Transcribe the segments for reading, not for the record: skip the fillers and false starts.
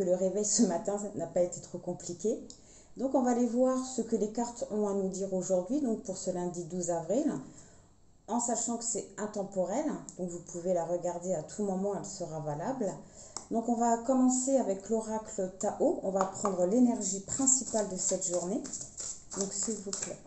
que le réveil ce matin n'a pas été trop compliqué. Donc on va aller voir ce que les cartes ont à nous dire aujourd'hui, donc pour ce lundi 12 avril, en sachant que c'est intemporel, donc vous pouvez la regarder à tout moment, elle sera valable. Donc on va commencer avec l'oracle Tao, on va prendre l'énergie principale de cette journée. Donc s'il vous plaît,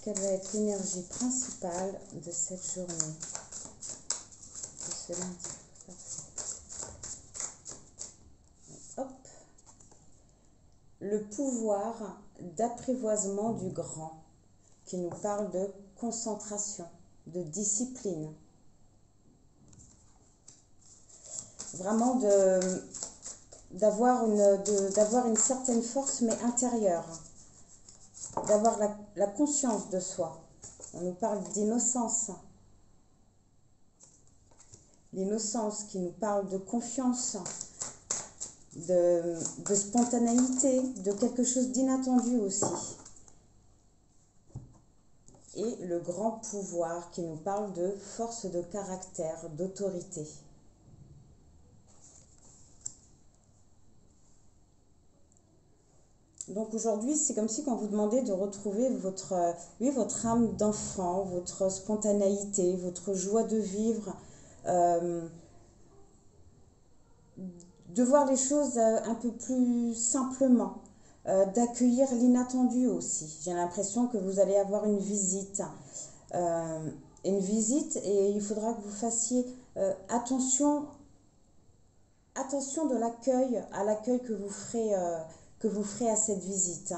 quelle va être l'énergie principale de cette journée, de ce lundi? Hop. Le pouvoir d'apprivoisement du grand, qui nous parle de concentration, de discipline. Vraiment d'avoir une certaine force, mais intérieure. D'avoir la conscience de soi. On nous parle d'innocence. L'innocence qui nous parle de confiance, de spontanéité, de quelque chose d'inattendu aussi. Et le grand pouvoir qui nous parle de force de caractère, d'autorité. Donc aujourd'hui, c'est comme si on vous demandait de retrouver votre âme d'enfant, votre spontanéité, votre joie de vivre, de voir les choses un peu plus simplement, d'accueillir l'inattendu aussi. J'ai l'impression que vous allez avoir une visite et il faudra que vous fassiez attention de l'accueil, à l'accueil que vous ferez à cette visite.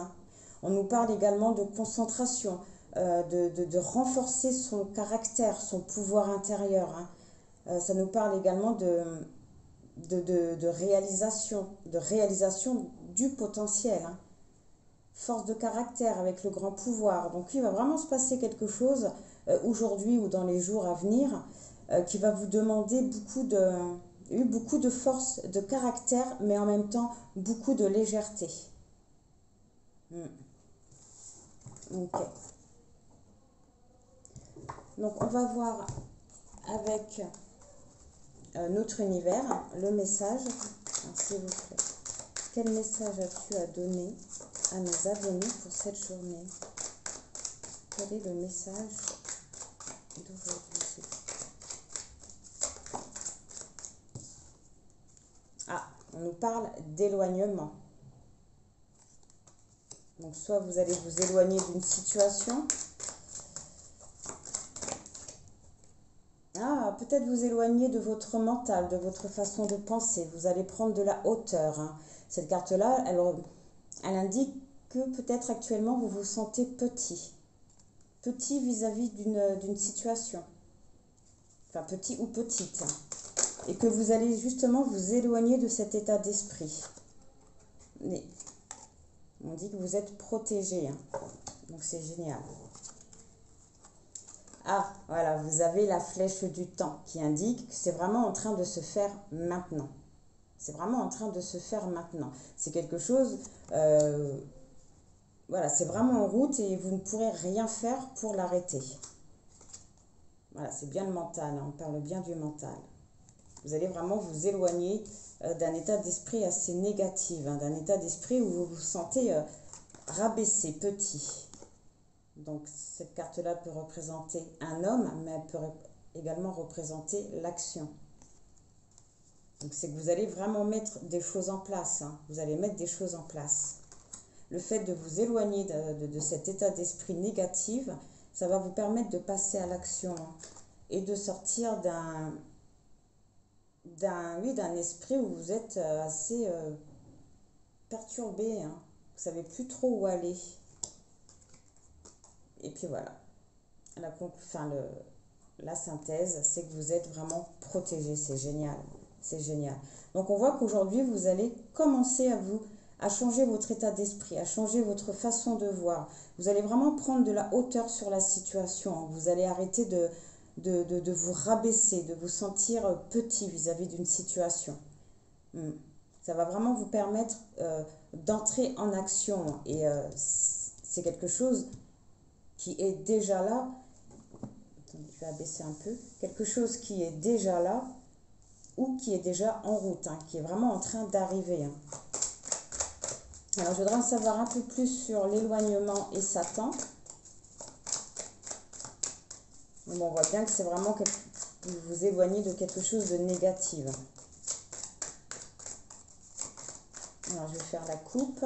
On nous parle également de concentration, de renforcer son caractère, son pouvoir intérieur. Ça nous parle également de réalisation du potentiel. Force de caractère avec le grand pouvoir. Donc il va vraiment se passer quelque chose aujourd'hui ou dans les jours à venir qui va vous demander beaucoup de force de caractère, mais en même temps beaucoup de légèreté. Ok. Donc on va voir avec notre univers le message. S'il vous plaît, quel message as-tu à donner à nos abonnés pour cette journée? Quel est le message d'aujourd'hui? On nous parle d'éloignement. Donc soit vous allez vous éloigner d'une situation. Peut-être vous éloigner de votre mental, de votre façon de penser. Vous allez prendre de la hauteur. Cette carte-là, elle indique que peut-être actuellement vous vous sentez petit. Petit vis-à-vis d'une situation. Enfin, petit ou petite. Et que vous allez justement vous éloigner de cet état d'esprit. Mais on dit que vous êtes protégé. Donc c'est génial. Voilà, vous avez la flèche du temps qui indique que c'est vraiment en train de se faire maintenant. C'est vraiment en train de se faire maintenant. C'est quelque chose, voilà, c'est vraiment en route et vous ne pourrez rien faire pour l'arrêter. Voilà, c'est bien le mental, on parle bien du mental. Vous allez vraiment vous éloigner d'un état d'esprit assez négatif, d'un état d'esprit où vous vous sentez rabaissé, petit. Donc cette carte-là peut représenter un homme, mais elle peut également représenter l'action. Donc c'est que vous allez vraiment mettre des choses en place. Vous allez mettre des choses en place. Le fait de vous éloigner de cet état d'esprit négatif, ça va vous permettre de passer à l'action et de sortir d'un esprit où vous êtes assez perturbé. Vous ne savez plus trop où aller. Et puis voilà, la synthèse, c'est que vous êtes vraiment protégé, c'est génial, c'est génial. Donc on voit qu'aujourd'hui, vous allez commencer à changer votre état d'esprit, à changer votre façon de voir. Vous allez vraiment prendre de la hauteur sur la situation, vous allez arrêter de vous rabaisser, de vous sentir petit vis-à-vis d'une situation. Ça va vraiment vous permettre d'entrer en action et c'est quelque chose qui est déjà là. Attendez, je vais abaisser un peu. Quelque chose qui est déjà là ou qui est déjà en route, hein, qui est vraiment en train d'arriver. Hein. Alors, je voudrais en savoir un peu plus sur l'éloignement et Satan. Mais bon, on voit bien que c'est vraiment que vous vous éloignez de quelque chose de négatif. Alors, je vais faire la coupe.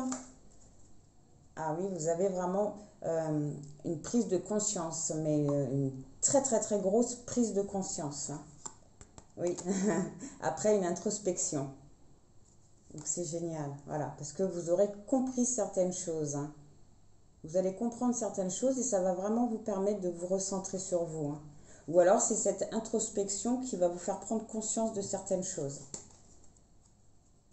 Ah oui, vous avez vraiment une prise de conscience, mais une très très très grosse prise de conscience. Hein. Oui, après une introspection. Donc c'est génial, voilà, parce que vous aurez compris certaines choses. Hein. Vous allez comprendre certaines choses et ça va vraiment vous permettre de vous recentrer sur vous. Hein. Ou alors c'est cette introspection qui va vous faire prendre conscience de certaines choses.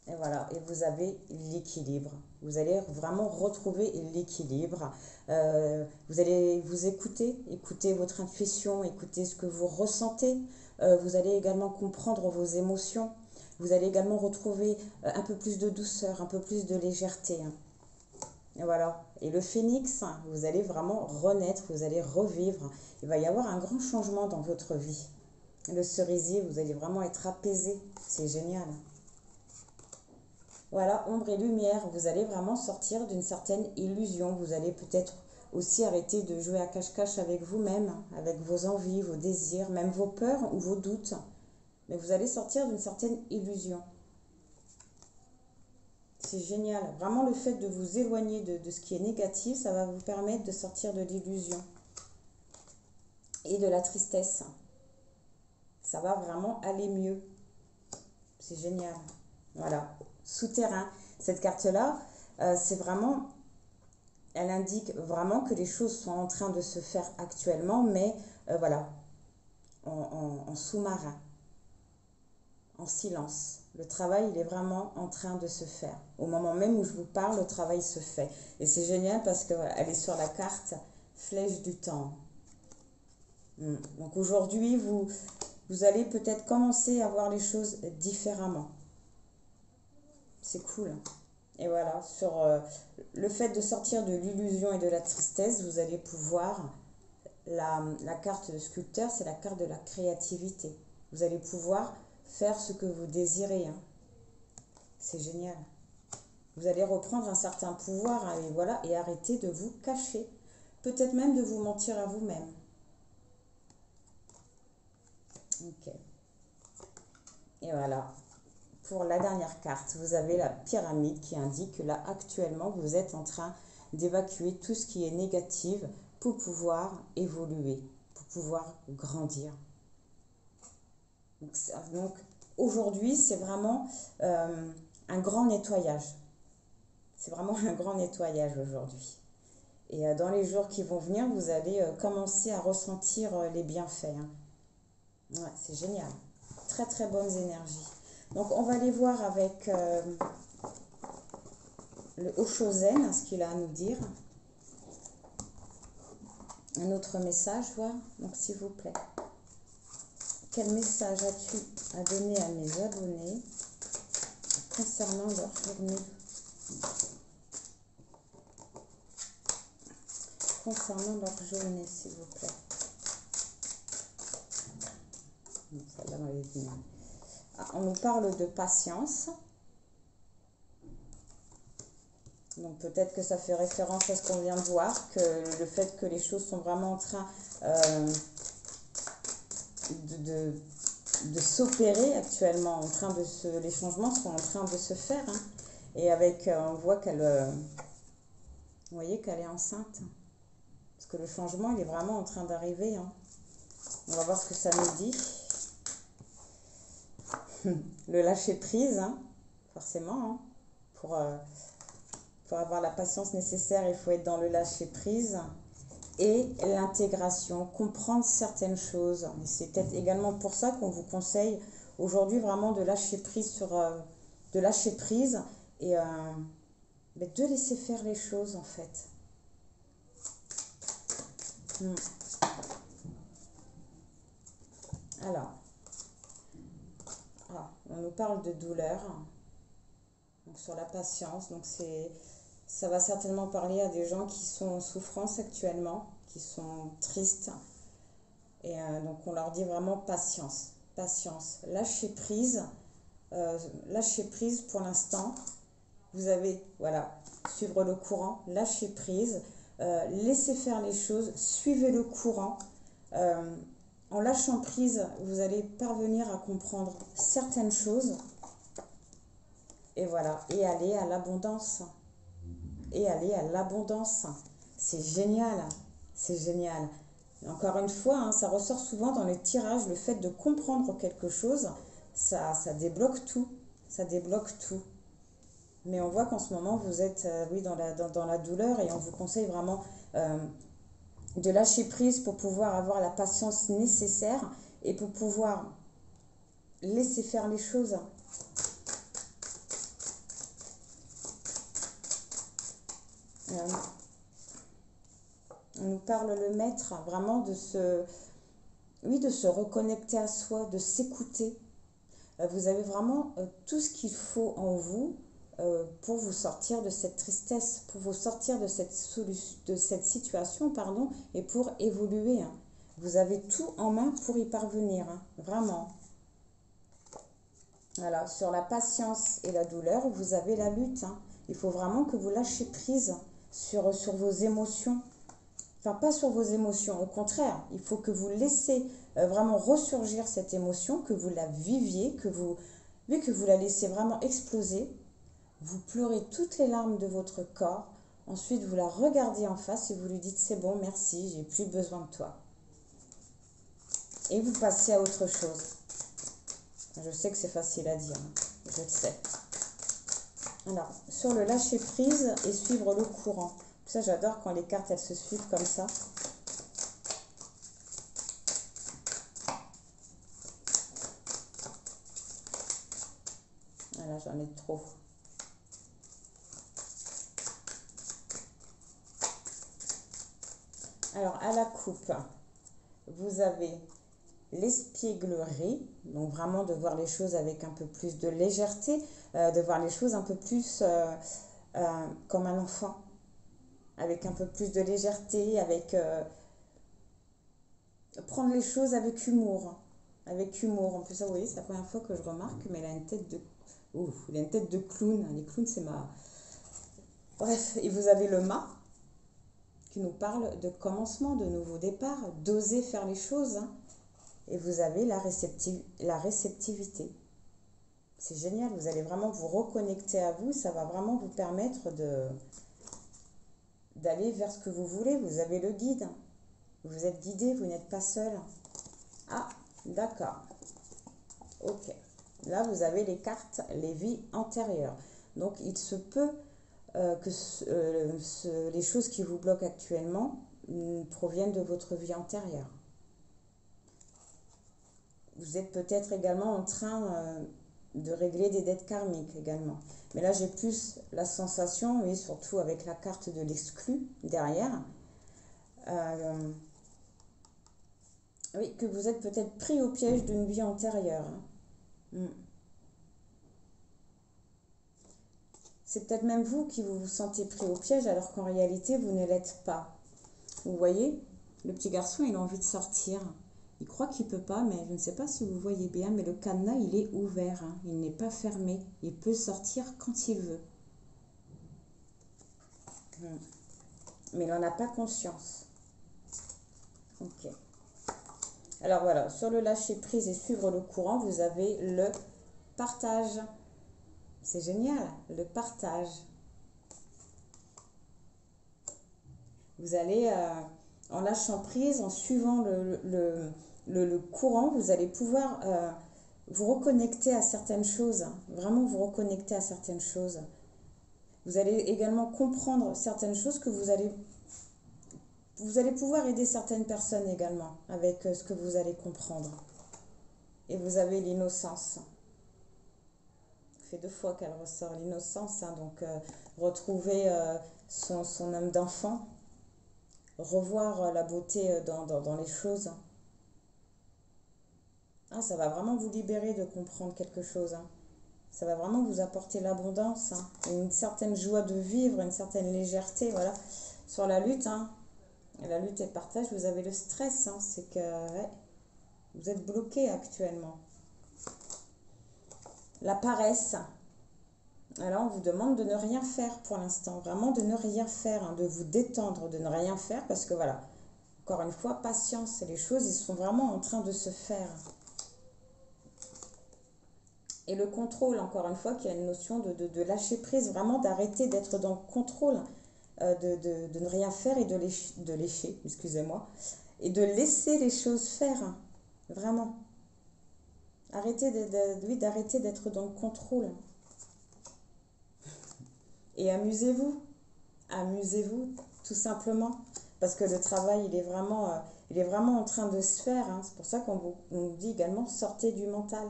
Et voilà, et vous avez l'équilibre. Vous allez vraiment retrouver l'équilibre. Vous allez vous écouter, écouter votre intuition, écouter ce que vous ressentez. Vous allez également comprendre vos émotions. Vous allez également retrouver un peu plus de douceur, un peu plus de légèreté. Hein. Et voilà. Et le phénix, vous allez vraiment renaître, vous allez revivre. Il va y avoir un grand changement dans votre vie. Le cerisier, vous allez vraiment être apaisé. C'est génial. Voilà, ombre et lumière, vous allez vraiment sortir d'une certaine illusion. Vous allez peut-être aussi arrêter de jouer à cache-cache avec vous-même, avec vos envies, vos désirs, même vos peurs ou vos doutes. Mais vous allez sortir d'une certaine illusion. C'est génial. Vraiment, le fait de vous éloigner de ce qui est négatif, ça va vous permettre de sortir de l'illusion et de la tristesse. Ça va vraiment aller mieux. C'est génial. Voilà. Souterrain. Cette carte-là, c'est vraiment... Elle indique vraiment que les choses sont en train de se faire actuellement, mais voilà, en sous-marin, en silence. Le travail, il est vraiment en train de se faire. Au moment même où je vous parle, le travail se fait. Et c'est génial parce qu'elle est sur la carte flèche du temps. Donc aujourd'hui, vous allez peut-être commencer à voir les choses différemment. C'est cool. Et voilà, sur le fait de sortir de l'illusion et de la tristesse, vous allez pouvoir, la carte de sculpteur, c'est la carte de la créativité. Vous allez pouvoir faire ce que vous désirez. Hein. C'est génial. Vous allez reprendre un certain pouvoir hein, et voilà, et arrêter de vous cacher. Peut-être même de vous mentir à vous-même. Ok. Et voilà. Pour la dernière carte, vous avez la pyramide qui indique que là, actuellement, vous êtes en train d'évacuer tout ce qui est négatif pour pouvoir évoluer, pour pouvoir grandir. Donc aujourd'hui, c'est vraiment un grand nettoyage. C'est vraiment un grand nettoyage aujourd'hui. Et dans les jours qui vont venir, vous allez commencer à ressentir les bienfaits. Hein. Ouais, c'est génial. Très très bonnes énergies. Donc on va aller voir avec le Oshozen, ce qu'il a à nous dire. Un autre message, voilà. Donc s'il vous plaît. Quel message as-tu à donner à mes abonnés concernant leur journée? Concernant leur journée, s'il vous plaît. Ça, là, on nous parle de patience. Donc peut-être que ça fait référence à ce qu'on vient de voir, que le fait que les choses sont vraiment en train de s'opérer actuellement, les changements sont en train de se faire. Hein. Et avec, on voit qu'elle, vous voyez qu'elle est enceinte. Parce que le changement, il est vraiment en train d'arriver. Hein. On va voir ce que ça nous dit. Le lâcher prise, hein, forcément. Hein, pour avoir la patience nécessaire, il faut être dans le lâcher prise. Et l'intégration, comprendre certaines choses. Et c'est peut-être également pour ça qu'on vous conseille aujourd'hui vraiment de lâcher prise et de laisser faire les choses en fait. Alors, on nous parle de douleur, donc sur la patience, donc ça va certainement parler à des gens qui sont en souffrance actuellement, qui sont tristes, et donc on leur dit vraiment patience. patience. Lâchez prise pour l'instant. Vous avez, voilà, suivre le courant, lâchez prise, laissez faire les choses, suivez le courant. En lâchant prise, vous allez parvenir à comprendre certaines choses. Et voilà, et aller à l'abondance. Et aller à l'abondance. C'est génial, c'est génial. Encore une fois, hein, ça ressort souvent dans les tirages, le fait de comprendre quelque chose, ça débloque tout. Ça débloque tout. Mais on voit qu'en ce moment, vous êtes oui, dans la douleur et on vous conseille vraiment de lâcher prise pour pouvoir avoir la patience nécessaire et pour pouvoir laisser faire les choses. On nous parle le maître, vraiment de se reconnecter à soi, de s'écouter. Vous avez vraiment tout ce qu'il faut en vous pour vous sortir de cette tristesse, pour vous sortir de cette situation, pardon, et pour évoluer. Hein. Vous avez tout en main pour y parvenir, hein, vraiment. Voilà, sur la patience et la douleur, vous avez la lutte. Hein. Il faut vraiment que vous lâchiez prise sur vos émotions. Enfin, pas sur vos émotions, au contraire, il faut que vous laissiez vraiment ressurgir cette émotion, que vous la viviez, que vous la laissez vraiment exploser. Vous pleurez toutes les larmes de votre corps. Ensuite, vous la regardez en face et vous lui dites « c'est bon, merci, j'ai plus besoin de toi ». Et vous passez à autre chose. Je sais que c'est facile à dire, hein, je le sais. Alors, sur le lâcher prise et suivre le courant. Ça, j'adore quand les cartes, elles se suivent comme ça. Voilà, j'en ai trop. Alors, à la coupe, vous avez l'espièglerie, donc vraiment de voir les choses avec un peu plus de légèreté, de voir les choses un peu plus comme un enfant, avec un peu plus de légèreté, avec prendre les choses avec humour. Avec humour. En plus, ça, vous voyez, c'est la première fois que je remarque, mais il a une tête de... Ouh, il a une tête de clown. Les clowns, c'est ma... Bref, et vous avez le mât, qui nous parle de commencement, de nouveau départ, d'oser faire les choses. Hein. Et vous avez la réceptivité. C'est génial, vous allez vraiment vous reconnecter à vous, ça va vraiment vous permettre d'aller vers ce que vous voulez. Vous avez le guide, vous êtes guidé, vous n'êtes pas seul. Ah, d'accord. Ok. Là, vous avez les cartes, les vies antérieures. Donc, il se peut que les choses qui vous bloquent actuellement proviennent de votre vie antérieure. Vous êtes peut-être également en train de régler des dettes karmiques également. Mais là, j'ai plus la sensation, oui, surtout avec la carte de l'exclu derrière, oui, que vous êtes peut-être pris au piège d'une vie antérieure. Hein. C'est peut-être même vous qui vous sentez pris au piège alors qu'en réalité, vous ne l'êtes pas. Vous voyez, le petit garçon, il a envie de sortir. Il croit qu'il ne peut pas, mais je ne sais pas si vous voyez bien, mais le cadenas, il est ouvert. Hein. Il n'est pas fermé. Il peut sortir quand il veut. Mais il n'en a pas conscience. Ok. Alors voilà, sur le lâcher prise et suivre le courant, vous avez le partage. C'est génial, le partage. Vous allez, en lâchant prise, en suivant le courant, vous allez pouvoir vous reconnecter à certaines choses. Hein. Vraiment vous reconnecter à certaines choses. Vous allez également comprendre certaines choses que vous allez pouvoir aider certaines personnes également avec ce que vous allez comprendre. Et vous avez l'innocence. Ça fait 2 fois qu'elle ressort l'innocence. Hein, donc, retrouver son âme d'enfant. Revoir la beauté dans les choses. Ah, ça va vraiment vous libérer de comprendre quelque chose. Hein. Ça va vraiment vous apporter l'abondance, hein, une certaine joie de vivre, une certaine légèreté. Voilà. Sur la lutte, hein, la lutte et le partage, vous avez le stress. Hein, c'est que ouais, vous êtes bloqué actuellement. la paresse. Alors, on vous demande de ne rien faire pour l'instant, vraiment de ne rien faire, hein, de vous détendre, de ne rien faire, parce que voilà, encore une fois, patience, les choses, ils sont vraiment en train de se faire. Et le contrôle, encore une fois, qui a une notion de lâcher prise, vraiment d'arrêter d'être dans le contrôle, de ne rien faire et de lécher, excusez-moi, et de laisser les choses faire, hein, vraiment. Oui, d'arrêter d'être dans le contrôle. Et amusez-vous, tout simplement, parce que le travail, il est vraiment en train de se faire, hein. C'est pour ça on dit également, sortez du mental.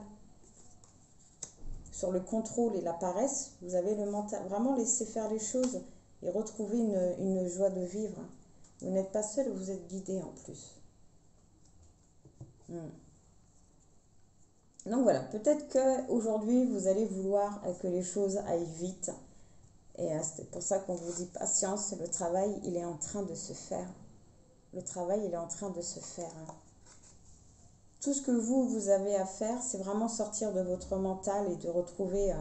Sur le contrôle et la paresse, vous avez le mental. Vraiment laissez faire les choses et retrouver une joie de vivre. Vous n'êtes pas seul, vous êtes guidé en plus. Donc voilà, peut-être qu'aujourd'hui, vous allez vouloir que les choses aillent vite. Et c'est pour ça qu'on vous dit patience, le travail, il est en train de se faire. Le travail, il est en train de se faire. Hein. Tout ce que vous avez à faire, c'est vraiment sortir de votre mental et de retrouver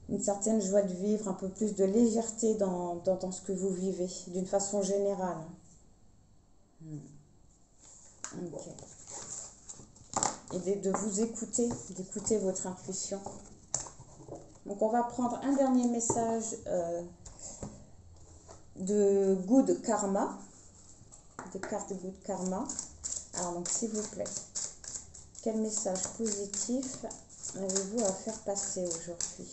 une certaine joie de vivre, un peu plus de légèreté dans ce que vous vivez, d'une façon générale. Ok. Et de vous écouter, d'écouter votre intuition. Donc on va prendre un dernier message de Good Karma, des cartes Good Karma. Alors donc s'il vous plaît, quel message positif avez-vous à faire passer aujourd'hui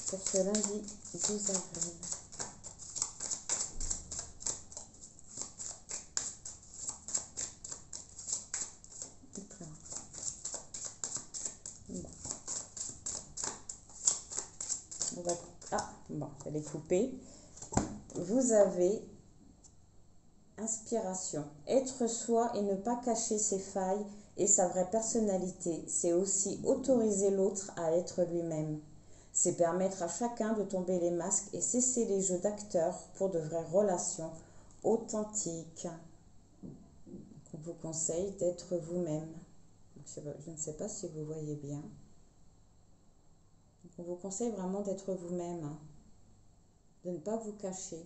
pour ce lundi 12 avril? Bon, elle est coupée. Vous avez inspiration. Être soi et ne pas cacher ses failles et sa vraie personnalité, c'est aussi autoriser l'autre à être lui-même. C'est permettre à chacun de tomber les masques et cesser les jeux d'acteurs pour de vraies relations authentiques. On vous conseille d'être vous-même. Je ne sais pas si vous voyez bien. On vous conseille vraiment d'être vous-même, hein, de ne pas vous cacher.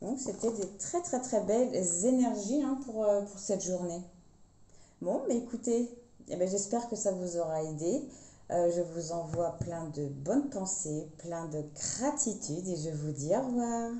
Donc c'était des très très très belles énergies, hein, pour cette journée. Bon, mais écoutez, j'espère que ça vous aura aidé. Je vous envoie plein de bonnes pensées, plein de gratitude et je vous dis au revoir.